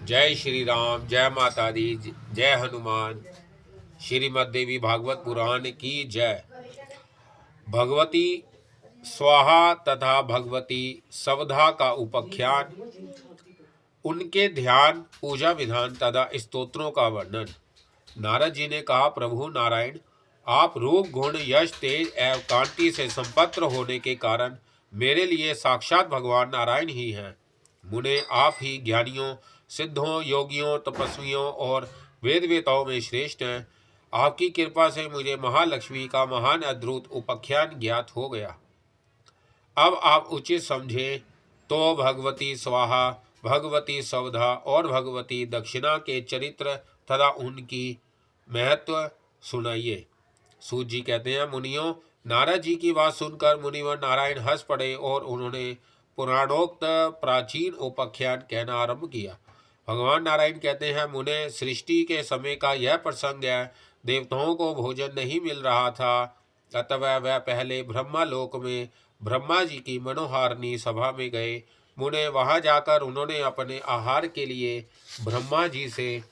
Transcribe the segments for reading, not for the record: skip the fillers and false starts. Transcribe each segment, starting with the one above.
जय श्री राम, जय माता दी, जय हनुमान। श्रीमद् देवी भागवत पुराण की जय। भगवती स्वाहा तथा भगवती सवधा का उपाख्यान, उनके ध्यान, पूजा विधान तथा स्तोत्रों का वर्णन। नारद जी ने कहा, प्रभु नारायण, आप रूप, गुण, यश, तेज एवं कांति से संपन्न होने के कारण मेरे लिए साक्षात भगवान नारायण ही हैं। मुने, आप ही ज्ञानियों, सिद्धों, योगियों, तपस्वियों और वेदवेताओं में श्रेष्ठ हैं। आपकी कृपा से मुझे महालक्ष्मी का महान अद्भुत उपाख्यान ज्ञात हो गया। अब आप उचित समझें तो भगवती स्वाहा, भगवती सवधा और भगवती दक्षिणा के चरित्र तथा उनकी महत्व सुनाइए। सूत जी कहते हैं, मुनियों, नारद जी की बात सुनकर मुनिवर नारायण हंस पड़े और उन्होंने पुराणोक्त प्राचीन उपाख्यान कहना आरंभ किया। भगवान नारायण कहते हैं, मुने, सृष्टि के समय का यह प्रसंग है। देवताओं को भोजन नहीं मिल रहा था, अतः वह पहले ब्रह्मा लोक में ब्रह्मा जी की मनोहारिणी सभा में गए। मुने, वहां जाकर उन्होंने अपने आहार के लिए ब्रह्मा जी से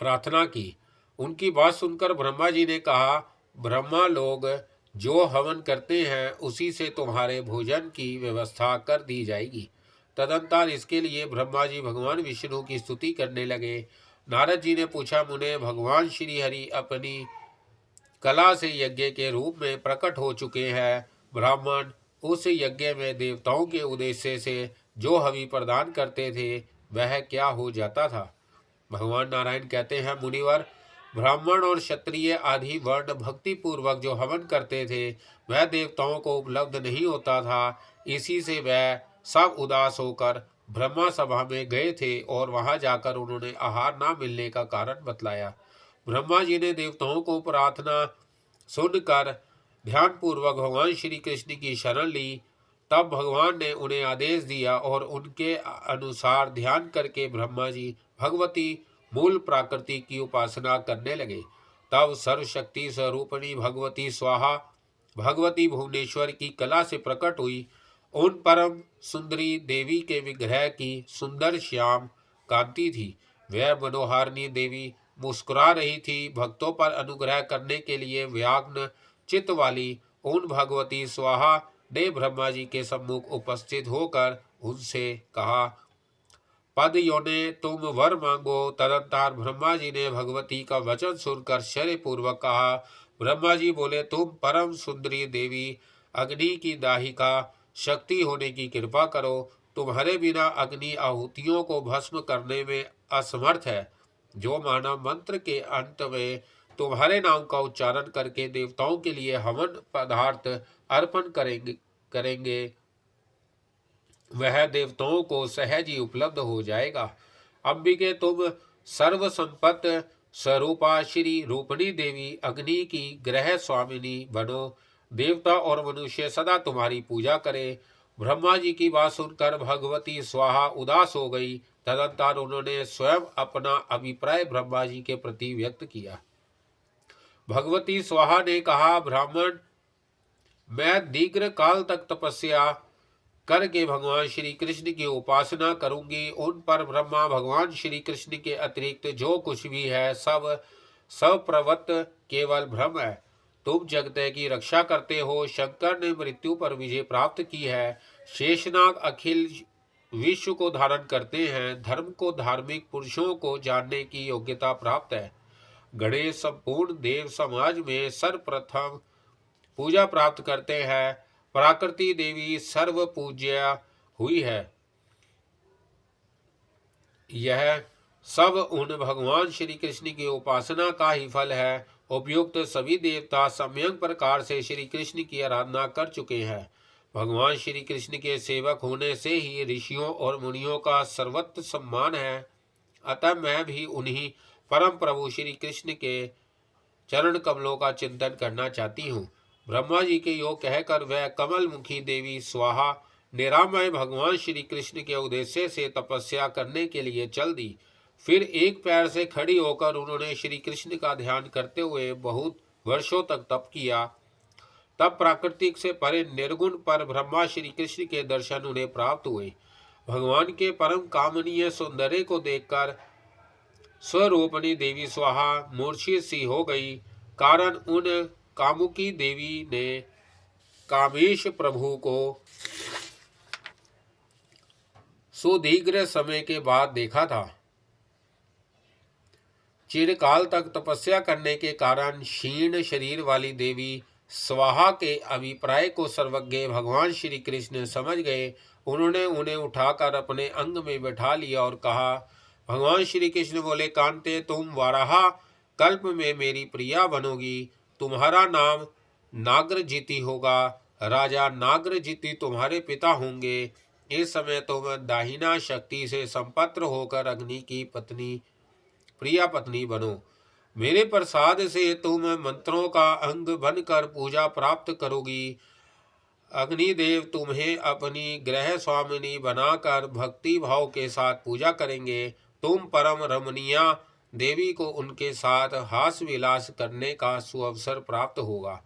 प्रार्थना की। उनकी बात सुनकर ब्रह्मा जी ने कहा, ब्रह्मा लोग जो हवन करते हैं उसी से तुम्हारे भोजन की व्यवस्था कर दी जाएगी। तदंतर इसके लिए ब्रह्मा जी भगवान विष्णु की स्तुति करने लगे। नारद जी ने पूछा, मुने, भगवान श्री हरि अपनी कला से यज्ञ के रूप में प्रकट हो चुके हैं। ब्राह्मण उस यज्ञ में देवताओं के उद्देश्य से जो हवि प्रदान करते थे वह क्या हो जाता था। भगवान नारायण कहते हैं, मुनिवर, ब्राह्मण और क्षत्रिय आदि वर्ण भक्ति पूर्वक जो हवन करते थे वह देवताओं को उपलब्ध नहीं होता था। इसी से वह सब उदास होकर ब्रह्मा सभा में गए थे और वहां जाकर उन्होंने आहार न मिलने का कारण बतलाया। ब्रह्मा जी ने देवताओं को प्रार्थना सुनकर ध्यानपूर्वक भगवान श्री कृष्ण की शरण ली। तब भगवान ने उन्हें आदेश दिया और उनके अनुसार ध्यान करके ब्रह्मा जी भगवती मूल प्राकृति की उपासना करने लगे। तब सर्वशक्ति स्वरूपिणी भगवती स्वाहा, भगवती भुवनेश्वर की कला से प्रकट हुई। उन परम सुंदरी देवी के विग्रह की सुंदर श्याम कांति थी। वह मनोहारिणी देवी मुस्कुरा रही थी। भक्तों पर अनुग्रह करने के लिए व्याग्न चित्त वाली उन भगवती स्वाहा ने ब्रह्मा जी के सम्मुख उपस्थित होकर उनसे कहा, पद योने तुम वर मांगो। तदंतर ब्रह्मा जी ने भगवती का वचन सुनकर आश्चर्य पूर्वक कहा। ब्रह्मा जी बोले, तुम परम सुंदरी देवी, अग्नि की दाहिका शक्ति होने की कृपा करो। तुम्हारे बिना अग्नि आहुतियों को भस्म करने में असमर्थ है। जो मानव मंत्र के अंत में तुम्हारे नाम का उच्चारण करके देवताओं के लिए हवन पदार्थ अर्पण करेंगे वह देवताओं को सहज ही उपलब्ध हो जाएगा। अंबिके, तुम सर्व संपत्त स्वरूपा श्री रूपणी देवी अग्नि की ग्रह स्वामिनी बनो। देवता और मनुष्य सदा तुम्हारी पूजा करें। ब्रह्मा जी की बात सुनकर भगवती स्वाहा उदास हो गई। तदंतर उन्होंने स्वयं अपना अभिप्राय ब्रह्मा जी के प्रति व्यक्त किया। भगवती स्वाहा ने कहा, ब्राह्मण, मैं दीर्घ काल तक तपस्या करके भगवान श्री कृष्ण की उपासना करूंगी। उन पर ब्रह्मा भगवान श्री कृष्ण के अतिरिक्त जो कुछ भी है सब प्रवृत्त केवल भ्रम है। तुम जगत की रक्षा करते हो। शंकर ने मृत्यु पर विजय प्राप्त की है। शेषनाग अखिल विश्व को धारण करते हैं। धर्म को धार्मिक पुरुषों को जानने की योग्यता प्राप्त है। गणेश संपूर्ण देव समाज में सर्वप्रथम पूजा प्राप्त करते हैं। प्राकृति देवी सर्व पूज्य हुई है। यह सब उन भगवान श्री कृष्ण की उपासना का ही फल है। उपयुक्त सभी देवता सम्यक प्रकार से श्री कृष्ण की आराधना कर चुके हैं। भगवान श्री कृष्ण के सेवक होने से ही ऋषियों और मुनियों का सर्वत्र सम्मान है। अतः मैं भी उन्हीं परम प्रभु श्री कृष्ण के चरण कमलों का चिंतन करना चाहती हूँ। ब्रह्मा जी के योग कहकर वह कमल मुखी देवी स्वाहा निरामय भगवान श्री कृष्ण के उद्देश्य से तपस्या करने के लिए चल दी। फिर एक पैर से खड़ी होकर उन्होंने श्री कृष्ण का ध्यान करते हुए बहुत वर्षों तक तप किया। तब प्राकृतिक से परे निर्गुण पर ब्रह्मा श्री कृष्ण के दर्शन उन्हें प्राप्त हुए। भगवान के परम कामनीय सौंदर्य को देखकर स्वरूपणी देवी स्वाहा मूर्छित सी हो गई। कारण उन कामुकी देवी ने कामेश प्रभु को सुदीर्घ समय के बाद देखा था। चिरकाल तक तपस्या करने के कारण क्षीण शरीर वाली देवी स्वाहा के अभिप्राय को सर्वज्ञ भगवान श्री कृष्ण समझ गए। उन्होंने उन्हें उठाकर अपने अंग में बैठा लिया और कहा, भगवान श्री कृष्ण बोले, कांते, तुम वाराह कल्प में मेरी प्रिया बनोगी। तुम्हारा नाम नाग्रजिति होगा। राजा नाग्रजिति तुम्हारे पिता होंगे। इस समय तुम दाहिना शक्ति से संपत्र होकर अग्नि की पत्नी, प्रिया पत्नी बनो। मेरे प्रसाद से तुम मंत्रों का अंग बनकर पूजा प्राप्त करोगी। अग्निदेव तुम्हें अपनी ग्रह स्वामिनी बनाकर भक्ति भाव के साथ पूजा करेंगे। तुम परम रमणीया देवी को उनके साथ हास विलास करने का सुअवसर प्राप्त होगा।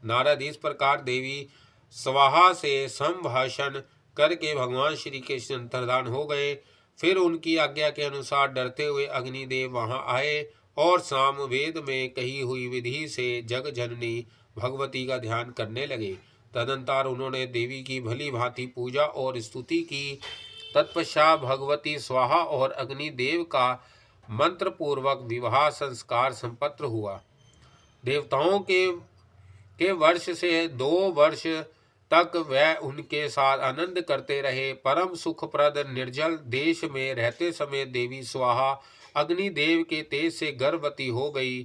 नारद इस प्रकार देवी स्वाहा से संभाषण करके भगवान श्री कृष्ण अंतर्धान हो गए। फिर उनकी आज्ञा के अनुसार डरते हुए अग्निदेव वहां आए और सामवेद में कही हुई विधि से जग जननी भगवती का ध्यान करने लगे। तदंतर उन्होंने देवी की भली भांति पूजा और स्तुति की। तत्पश्चात भगवती स्वाहा और अग्निदेव का मंत्र पूर्वक विवाह संस्कार संपन्न हुआ। देवताओं के वर्ष से 2 वर्ष तक वह उनके साथ आनंद करते रहे। परम सुखप्रद निर्जल देश में रहते समय देवी स्वाहा अग्निदेव के तेज से गर्भवती हो गई।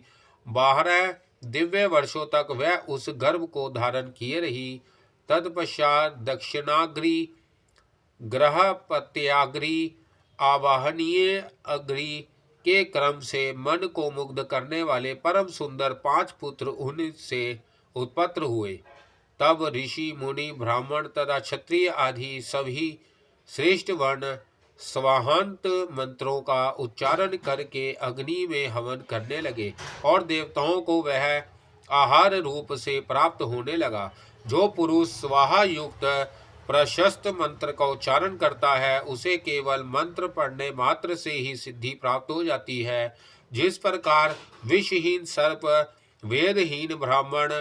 12 दिव्य वर्षों तक वह उस गर्भ को धारण किए रही। तत्पश्चात दक्षिणाग्रि, ग्रहपत्याग्रि, आवाहनीय अग्रि के क्रम से मन को मुग्ध करने वाले परम सुंदर 5 पुत्र उनसे उत्पन्न हुए। तब ऋषि, मुनि, ब्राह्मण तथा क्षत्रिय आदि सभी श्रेष्ठ वर्ण स्वाहांत मंत्रों का उच्चारण करके अग्नि में हवन करने लगे और देवताओं को वह आहार रूप से प्राप्त होने लगा। जो पुरुष स्वाहा युक्त प्रशस्त मंत्र का उच्चारण करता है उसे केवल मंत्र पढ़ने मात्र से ही सिद्धि प्राप्त हो जाती है। जिस प्रकार विषहीन सर्प, वेदहीन ब्राह्मण,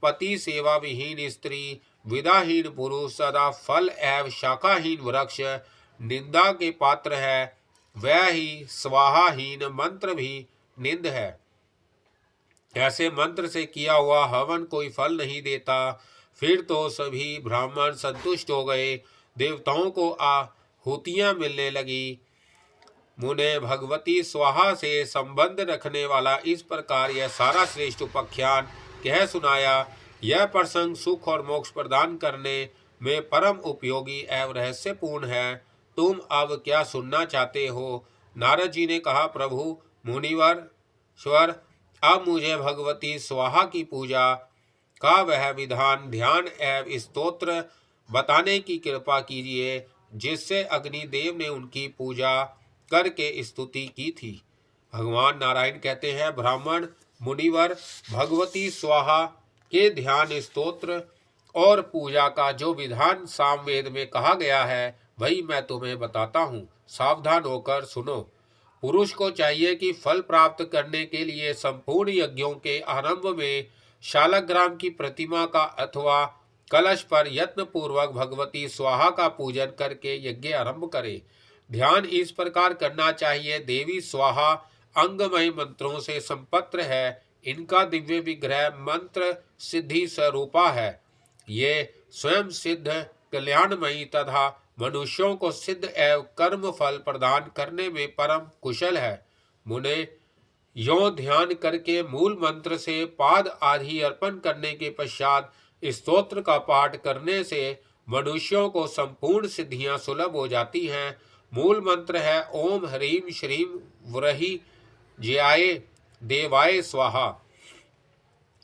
पति सेवा विहीन स्त्री, विदाहीन पुरुष सदा फल एवं शाखाहीन वृक्ष निंदा के पात्र है, वह ही स्वाहाहीन मंत्र भी निंद है। ऐसे मंत्र से किया हुआ हवन कोई फल नहीं देता। फिर तो सभी ब्राह्मण संतुष्ट हो गए। देवताओं को आहुतियां मिलने लगी। मुने भगवती स्वाहा से संबंध रखने वाला इस प्रकार यह सारा श्रेष्ठ उपाख्यान कह सुनाया। यह प्रसंग सुख और मोक्ष प्रदान करने में परम उपयोगी एवं रहस्यपूर्ण है। तुम अब क्या सुनना चाहते हो? नारद जी ने कहा, प्रभु मुनिवर स्वर, अब मुझे भगवती स्वाहा की पूजा का वह विधान, ध्यान एवं स्तोत्र बताने की कृपा कीजिए जिससे अग्निदेव ने उनकी पूजा करके स्तुति की थी। भगवान नारायण कहते हैं, ब्राह्मण मुनिवर, भगवती स्वाहा के ध्यान, स्तोत्र और पूजा का जो विधान सामवेद में कहा गया है वही मैं तुम्हें बताता हूँ। सावधान होकर सुनो। पुरुष को चाहिए कि फल प्राप्त करने के लिए संपूर्ण यज्ञों के आरंभ में शालग्राम की प्रतिमा का अथवा कलश पर यत्न पूर्वक भगवती स्वाहा का पूजन करके यज्ञ आरंभ करे। ध्यान इस प्रकार करना चाहिए, देवी स्वाहा अंगमय मंत्रों से संपन्न है। इनका दिव्य विग्रह मंत्र सिद्धि स्वरूपा है। ये स्वयं सिद्ध, कल्याणमयी तथा मनुष्यों को सिद्ध एवं कर्म फल प्रदान करने में परम कुशल है। मुने, यो ध्यान करके मूल मंत्र से पाद आदि अर्पण करने के पश्चात स्तोत्र का पाठ करने से मनुष्यों को संपूर्ण सिद्धियां सुलभ हो जाती हैं। मूल मंत्र है ओम ह्रीम श्रीम व्रही ज्याय देवाय स्वाहा।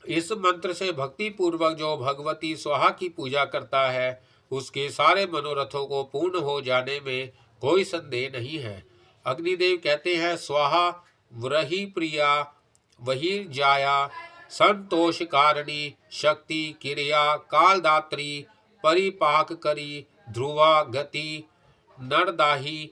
इस मंत्र से भक्ति पूर्वक जो भगवती स्वाहा की पूजा करता है उसके सारे मनोरथों को पूर्ण हो जाने में कोई संदेह नहीं है। अग्निदेव कहते हैं, स्वाहा व्रही प्रिया वही जाया, संतोष कारिणी, शक्ति क्रिया, कालदात्री, परिपाक करी, ध्रुवा गति, नरदाही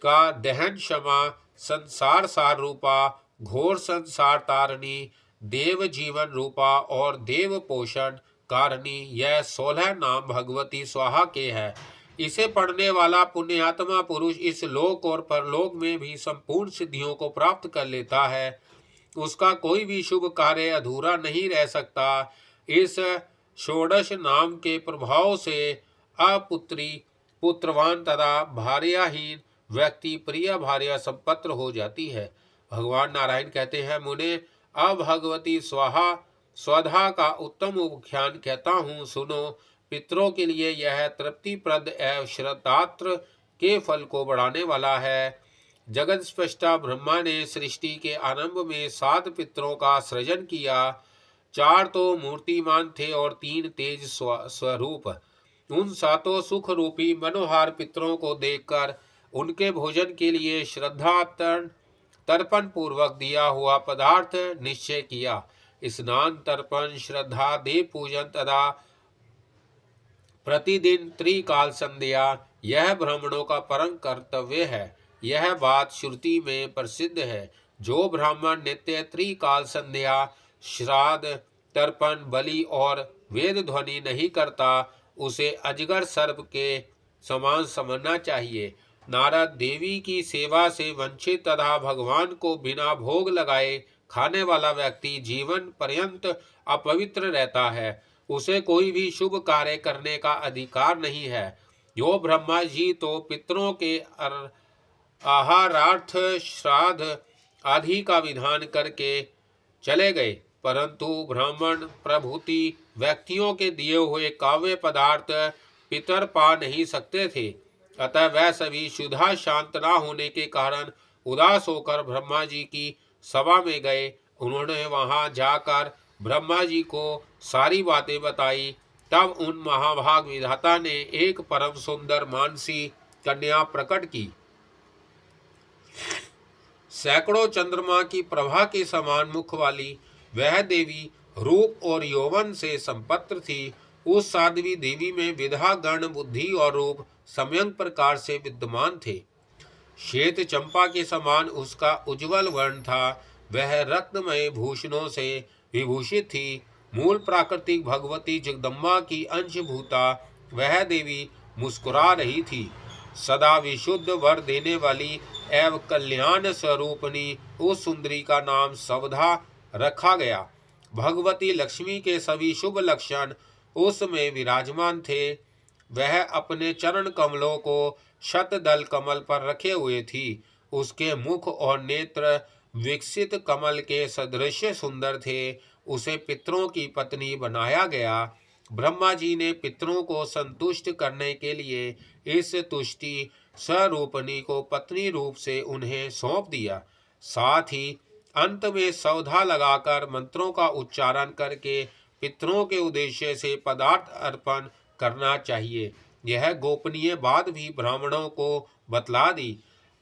का दहन क्षमा, संसार सार रूपा, घोर संसार तारणी, देव जीवन रूपा और देव पोषण कारणि, यह 16 नाम भगवती स्वाहा के हैं। इसे पढ़ने वाला पुण्यात्मा पुरुष इस लोक और परलोक में भी संपूर्ण सिद्धियों को प्राप्त कर लेता है। उसका कोई भी शुभ कार्य अधूरा नहीं रह सकता। इस षोडश नाम के प्रभाव से अपुत्री, पुत्रवान तथा भार्याहीन व्यक्ति प्रिय भार्या संपत्र हो जाती है। भगवान नारायण कहते हैं, मुने अब भगवती स्वाहा स्वधा का उत्तम उपाख्यान कहता हूँ, सुनो। पितरों के लिए यह तृप्तिप्रद एवं श्रद्धात्र के फल को बढ़ाने वाला है। जगत स्पष्टा ब्रह्मा ने सृष्टि के आरंभ में 7 पितरों का सृजन किया। 4 तो मूर्तिमान थे और 3 तेज स्वरूप। उन 7 सुख रूपी मनोहार पितरों को देखकर उनके भोजन के लिए श्रद्धा तर्पण पूर्वक दिया हुआ पदार्थ निश्चय किया। स्नान, तर्पण, श्रद्धा, देव पूजन तथा प्रतिदिन त्रिकाल संध्या यह ब्राह्मणों का परम कर्तव्य है। यह बात श्रुति में प्रसिद्ध है। जो ब्राह्मण नित्य त्रिकाल संध्या, श्राद्ध, तर्पण, बलि और वेद ध्वनि नहीं करता, उसे अजगर सर्प के समान समझना चाहिए। नारद, देवी की सेवा से वंचित तथा भगवान को बिना भोग लगाए खाने वाला व्यक्ति जीवन पर्यंत अपवित्र रहता है। उसे कोई भी शुभ कार्य करने का अधिकार नहीं है। जो ब्रह्मा जी तो पितरों के आहारार्थ श्राद्ध आदि का विधान करके चले गए, परंतु ब्राह्मण प्रभूति व्यक्तियों के दिए हुए काव्य पदार्थ पितर पा नहीं सकते थे। अतः वह सभी शुद्धा शांत न होने के कारण उदास होकर ब्रह्मा जी की सभा में गए। उन्होंने वहां जाकर ब्रह्मा जी को सारी बातें बताई। तब उन महाभाग विधाता ने एक परम सुंदर मानसी कन्या प्रकट की। सैकड़ों चंद्रमा की प्रभा के समान मुख वाली वह देवी रूप और यौवन से संपन्न थी। उस साध्वी देवी में विधा, गण, बुद्धि और रूप सम्यक प्रकार से विद्यमान थे। श्वेत चंपा के समान उसका उज्जवल वर्ण था। वह रत्नमय भूषणों से विभूषित थी। मूल प्राकृतिक भगवती जगदम्बा की अंशभूता वह देवी मुस्कुरा रही थी। सदा विशुद्ध वर देने वाली एवं कल्याण स्वरूपनी उस सुंदरी का नाम सवधा रखा गया। भगवती लक्ष्मी के सभी शुभ लक्षण उसमें विराजमान थे। वह अपने चरण कमलों को शतदल कमल पर रखे हुए थी। उसके मुख और नेत्र विकसित कमल के सदृश सुंदर थे। उसे पितरों की पत्नी बनाया गया। ब्रह्मा जी ने पितरों को संतुष्ट करने के लिए इस तुष्टि स्वरूपनी को पत्नी रूप से उन्हें सौंप दिया। साथ ही अंत में सौधा लगाकर मंत्रों का उच्चारण करके पितरों के उद्देश्य से पदार्थ अर्पण करना चाहिए। यह गोपनीय बात भी ब्राह्मणों को बतला दी।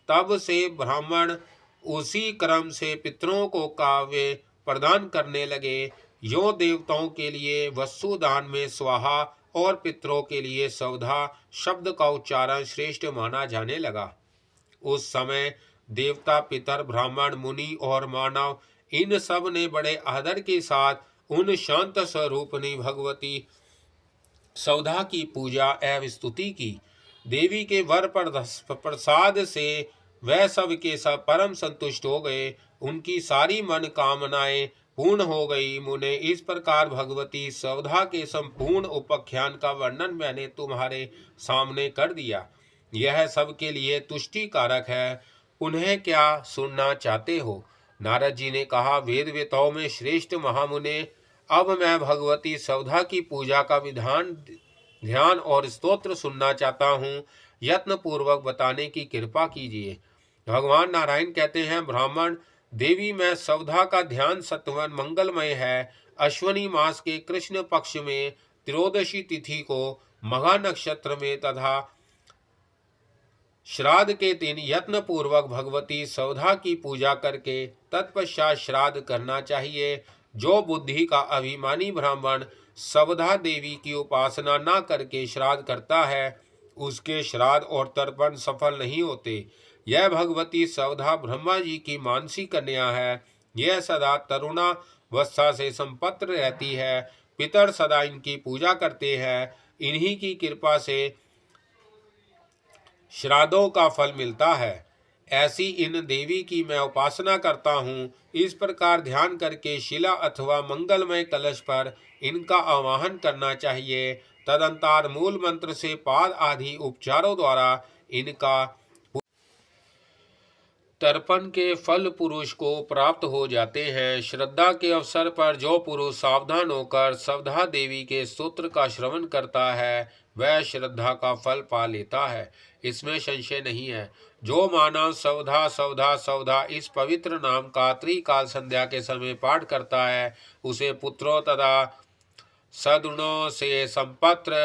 तब से ब्राह्मण उसी क्रम से पितरों को काव्य प्रदान करने लगे। यो देवताओं के लिए वसुदान में स्वाहा और पितरों के लिए सवधा शब्द का उच्चारण श्रेष्ठ माना जाने लगा। उस समय देवता, पितर, ब्राह्मण, मुनि और मानव इन सब ने बड़े आदर के साथ उन शांत स्वरूपनी भगवती सवधा की पूजा एवं स्तुति की। देवी के वर प्रसाद से वह सब के सब परम संतुष्ट हो गए। उनकी सारी मन कामनाएं पूर्ण हो गई। मुने, इस प्रकार भगवती सवधा के संपूर्ण उपाख्यान का वर्णन मैंने तुम्हारे सामने कर दिया। यह सबके लिए तुष्टि कारक है। उन्हें क्या सुनना चाहते हो? नारद जी ने कहा, वेद वेताओं में श्रेष्ठ महामुने, अब मैं भगवती सवधा की पूजा का विधान, ध्यान और स्तोत्र सुनना चाहता हूँ। यत्न पूर्वक बताने की कृपा कीजिए। भगवान नारायण कहते हैं, ब्राह्मण देवी में सवधा का ध्यान सत्वन मंगलमय है। अश्वनी मास के कृष्ण पक्ष में त्रयोदशी तिथि को मघा नक्षत्र में तथा श्राद्ध के दिन यत्न पूर्वक भगवती सवधा की पूजा करके तत्पश्चात श्राद्ध करना चाहिए। जो बुद्धि का अभिमानी ब्राह्मण सवधा देवी की उपासना न करके श्राद्ध करता है, उसके श्राद्ध और तर्पण सफल नहीं होते। यह भगवती सवधा ब्रह्मा जी की मानसी कन्या है। यह सदा तरुणावस्था से संपन्न रहती है। पितर सदा इनकी पूजा करते हैं। इन्हीं की कृपा से श्राद्धों का फल मिलता है। ऐसी इन देवी की मैं उपासना करता हूँ। इस प्रकार ध्यान करके शिला अथवा मंगलमय कलश पर इनका आवाहन करना चाहिए। तदंतर मूल मंत्र से पाद आदि उपचारों द्वारा इनका तर्पण के फल पुरुष को प्राप्त हो जाते हैं। श्रद्धा के अवसर पर जो पुरुष सावधान होकर सवधा देवी के स्तोत्र का श्रवण करता है वह श्रद्धा का फल पा लेता है, इसमें संशय नहीं है। जो मानव सवधा सवधा सवधा इस पवित्र नाम का त्रिकाल संध्या के समय पाठ करता है उसे पुत्रों तथा सद्गुणों से संपत्र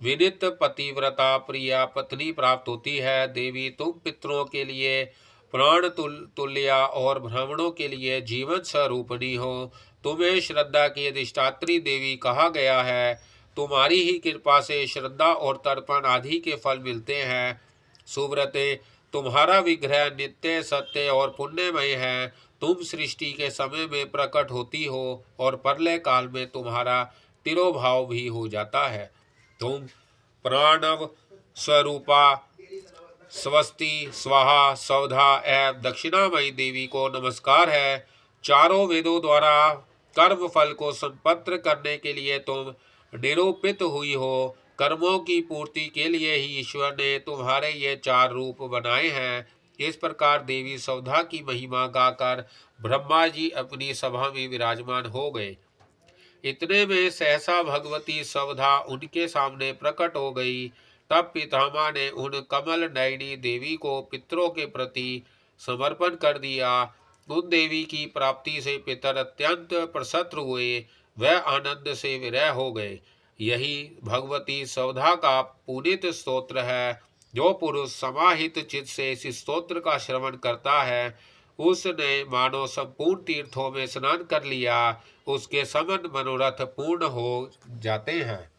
विनित पतिव्रता प्रिया पत्नी प्राप्त होती है। देवी तुम पितरों के लिए प्राण तुल्या और ब्राह्मणों के लिए जीवन स्वरूपणी हो। तुम्हें श्रद्धा की अधिष्ठात्री देवी कहा गया है। तुम्हारी ही कृपा से श्रद्धा और तर्पण आदि के फल मिलते हैं। सुव्रते, तुम्हारा विग्रह नित्य सत्य और पुण्यमय है। तुम सृष्टि के समय में प्रकट होती हो और प्रलय काल में तुम्हारा तिरोभाव भी हो जाता है। तुम प्रणव स्वरूपा स्वस्ति स्वाहा सवधा एवं दक्षिणामयी देवी को नमस्कार है। चारों वेदों द्वारा कर्म फल को संपन्न करने के लिए तुम निरूपित हुई हो। कर्मों की पूर्ति के लिए ही ईश्वर ने तुम्हारे ये 4 रूप बनाए हैं। इस प्रकार देवी सवधा की महिमा गाकर ब्रह्मा जी अपनी सभा में विराजमान हो गए। इतने में सहसा भगवती सवधा उनके सामने प्रकट हो गई। तब पितामह ने उन कमल नयनी देवी को पितरों के प्रति समर्पण कर दिया। उन देवी की प्राप्ति से पितर अत्यंत प्रसन्न हुए। वह आनंद से विरह हो गए। यही भगवती सवधा का पुनीत स्तोत्र है। जो पुरुष समाहित चित्त से इस स्तोत्र का श्रवण करता है उसने मानो संपूर्ण तीर्थों में स्नान कर लिया। उसके समस्त मनोरथ पूर्ण हो जाते हैं।